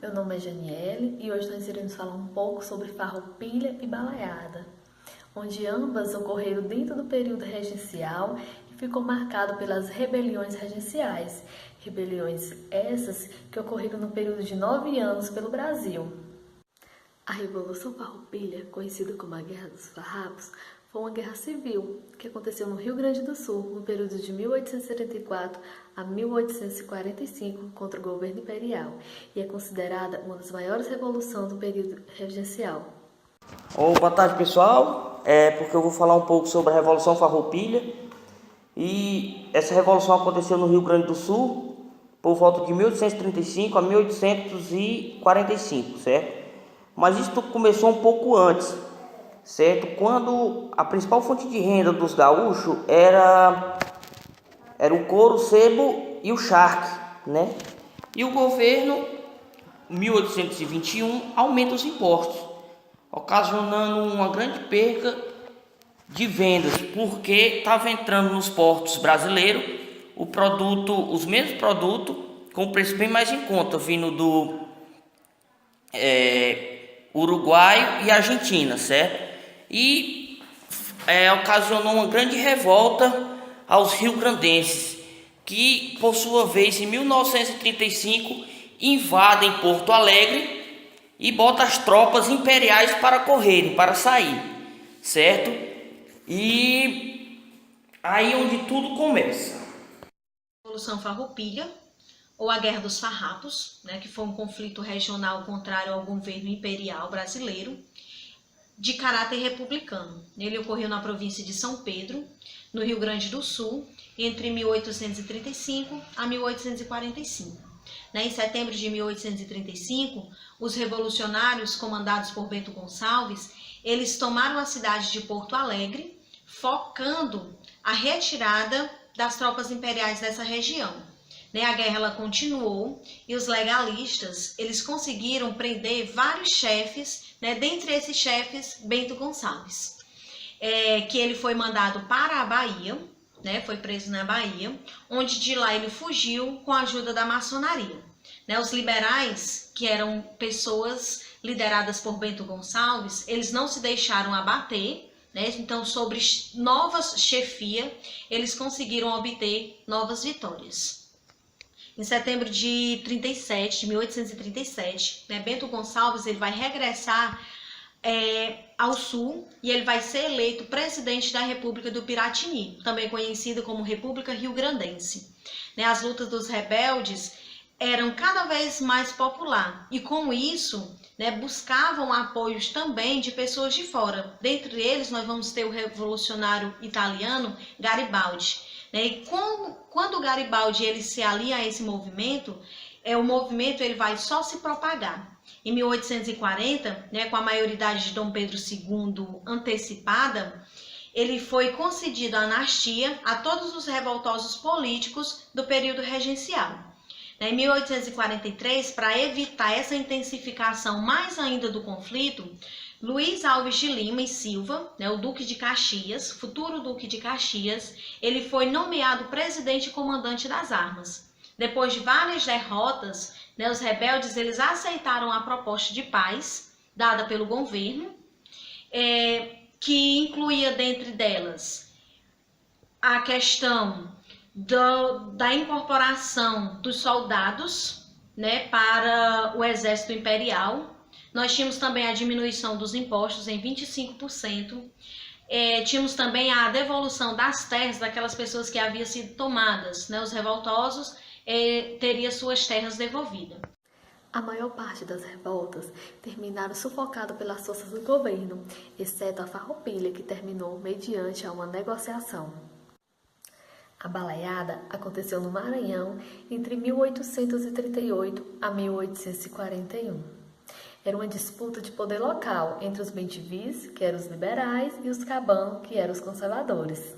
Meu nome é Janiele e hoje nós iremos falar um pouco sobre Farroupilha e Balaiada, onde ambas ocorreram dentro do período regencial e ficou marcado pelas rebeliões regenciais, rebeliões essas que ocorreram no período de 9 anos pelo Brasil. A Revolução Farroupilha, conhecida como a Guerra dos Farrapos, foi uma guerra civil que aconteceu no Rio Grande do Sul no período de 1874 a 1845 contra o governo imperial e é considerada uma das maiores revoluções do período regencial. Boa tarde, pessoal. Porque eu vou falar um pouco sobre a Revolução Farroupilha. E essa revolução aconteceu no Rio Grande do Sul por volta de 1835 a 1845, certo? Mas isso começou um pouco antes, certo? Quando a principal fonte de renda dos gaúchos era o couro, o sebo e o charque, né? E o governo, em 1821, aumenta os impostos, ocasionando uma grande perca de vendas, porque estava entrando nos portos brasileiros os mesmos produtos com preço bem mais em conta, vindo do Uruguai e Argentina, certo? E ocasionou uma grande revolta aos rio-grandenses, que por sua vez em 1935 invadem Porto Alegre e botam as tropas imperiais para sair, certo? E aí onde tudo começa. Revolução Farroupilha, ou a Guerra dos Farrapos, que foi um conflito regional contrário ao governo imperial brasileiro, de caráter republicano. Ele ocorreu na província de São Pedro, no Rio Grande do Sul, entre 1835 a 1845. Em setembro de 1835, os revolucionários, comandados por Bento Gonçalves, eles tomaram a cidade de Porto Alegre, focando a retirada das tropas imperiais dessa região. A guerra ela continuou e os legalistas eles conseguiram prender vários chefes, dentre esses chefes Bento Gonçalves, que ele foi mandado para a Bahia, foi preso na Bahia, onde de lá ele fugiu com a ajuda da maçonaria. Os liberais, que eram pessoas lideradas por Bento Gonçalves, eles não se deixaram abater, então sobre nova chefia eles conseguiram obter novas vitórias. Em setembro de 1837, Bento Gonçalves ele vai regressar ao sul e ele vai ser eleito presidente da República do Piratini, também conhecida como República Rio-Grandense. As lutas dos rebeldes eram cada vez mais popular e com isso buscavam apoios também de pessoas de fora. Dentre eles nós vamos ter o revolucionário italiano Garibaldi. E quando o Garibaldi ele se alia a esse movimento, o movimento ele vai só se propagar. Em 1840, com a maioridade de Dom Pedro II antecipada, ele foi concedido a anistia a todos os revoltosos políticos do período regencial. Em 1843, para evitar essa intensificação mais ainda do conflito, Luiz Alves de Lima e Silva, o Duque de Caxias, futuro Duque de Caxias, ele foi nomeado presidente e comandante das armas. Depois de várias derrotas, os rebeldes eles aceitaram a proposta de paz dada pelo governo, que incluía dentre delas a questão da incorporação dos soldados para o exército imperial. Nós tínhamos também a diminuição dos impostos em 25%. Tínhamos também a devolução das terras daquelas pessoas que haviam sido tomadas. Os revoltosos teriam suas terras devolvidas. A maior parte das revoltas terminaram sufocadas pelas forças do governo, exceto a Farroupilha, que terminou mediante uma negociação. A Balaiada aconteceu no Maranhão entre 1838 a 1841. Era uma disputa de poder local entre os bentivis, que eram os liberais, e os cabã, que eram os conservadores.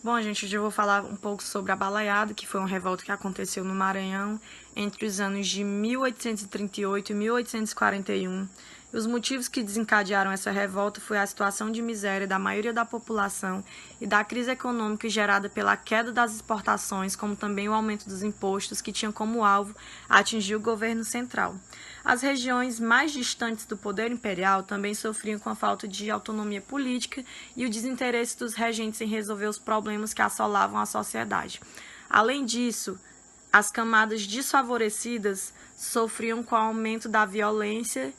Bom, gente, hoje eu vou falar um pouco sobre a Balaiada, que foi uma revolta que aconteceu no Maranhão entre os anos de 1838 e 1841. E os motivos que desencadearam essa revolta foi a situação de miséria da maioria da população e da crise econômica gerada pela queda das exportações, como também o aumento dos impostos, que tinham como alvo atingir o governo central. As regiões mais distantes do poder imperial também sofriam com a falta de autonomia política e o desinteresse dos regentes em resolver os problemas que assolavam a sociedade. Além disso, as camadas desfavorecidas sofriam com o aumento da violência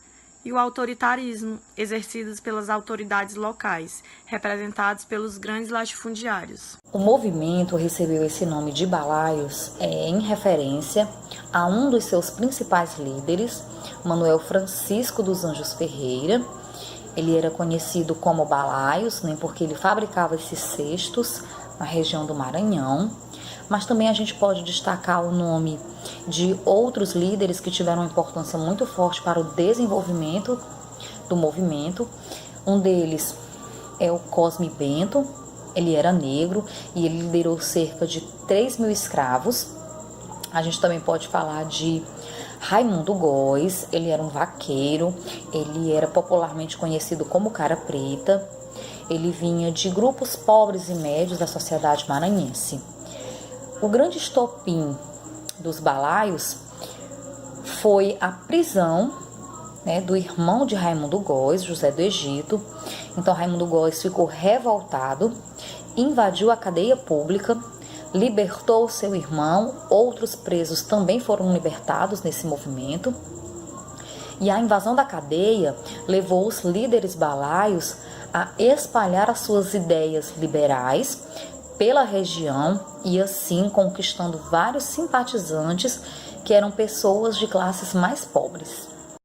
e o autoritarismo exercidos pelas autoridades locais, representados pelos grandes latifundiários. O movimento recebeu esse nome de Balaios em referência a um dos seus principais líderes, Manuel Francisco dos Anjos Ferreira. Ele era conhecido como Balaios, porque ele fabricava esses cestos na região do Maranhão. Mas também a gente pode destacar o nome de outros líderes que tiveram uma importância muito forte para o desenvolvimento do movimento. Um deles é o Cosme Bento. Ele era negro e ele liderou cerca de 3.000 escravos. A gente também pode falar de Raimundo Góes. Ele era um vaqueiro, ele era popularmente conhecido como Cara Preta. Ele vinha de grupos pobres e médios da sociedade maranhense. O grande estopim dos Balaios foi a prisão, do irmão de Raimundo Góes, José do Egito. Então Raimundo Góes ficou revoltado, invadiu a cadeia pública, libertou seu irmão. Outros presos também foram libertados nesse movimento. E a invasão da cadeia levou os líderes balaios a espalhar as suas ideias liberais pela região e assim conquistando vários simpatizantes que eram pessoas de classes mais pobres.